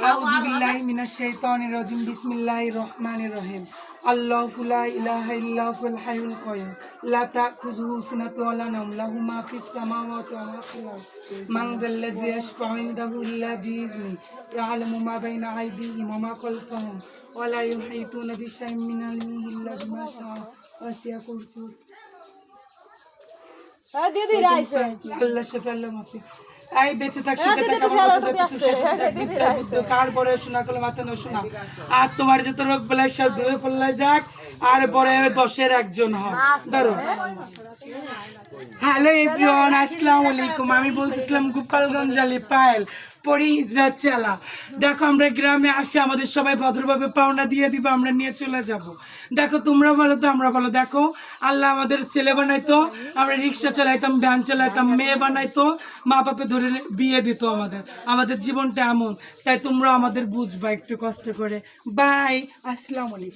আউযু বিল্লাহি মিনাশ শাইতানির রাজিম বিসমিল্লাহির রহমানির রহিম আল্লাহু লা ইলাহা ইল্লা হুয়াল হাইয়ুল কাইয়্যুম লা তাখুযুহু সিনাতুন ওয়া লা নাওম লাহু মা ফিস সামাওয়াতি ওয়া মা ফিল আরদ মান যাল্লাযী ইয়াশফা'ু ইনদাহু ইল্লা বিইذনিহি ইয়া'লামু মা বাইনা আইদিহিম ওয়া মা খালফাহুম ওয়া লা ইউহীতুনা বিশাইইন মিন ইলমিহি ইল্লা বিমা শাআ ওয়াসি'a কুরসিয়ুহু আল্লাহ শাফি আল্লাহ মাফি এই বেঁচে থাক সুখে থাক কার পরে শোনা করলে মাথা না শোনা আর তোমার যত রোগ বেলায় সব দূরে পড়লে যাক আর পরে 10-এর একজন হয় ধরো। হ্যালো এভরিওয়ান, আসসালামু আলাইকুম। আমি বলতেছিলাম গোপালগঞ্জ আলী পায়েল পরি হিজরাত চালা। দেখো আমরা গ্রামে আসে আমাদের সবাই ভদ্রভাবে পাওনা দিয়ে দিব, আমরা নিয়ে চলে যাব। দেখো তোমরা বলো তো আমরা বলো। দেখো আল্লাহ আমাদের ছেলে বানাইতো, আমরা রিক্সা চালাইতাম, ভ্যান চালাইতাম, মেয়ে বানাইতো, মা বাপে ধরে বিয়ে দিত। আমাদের জীবনটা এমন, তাই তোমরা আমাদের বুঝবা একটু কষ্ট করে। বাই, আসসালামু আলাইকুম।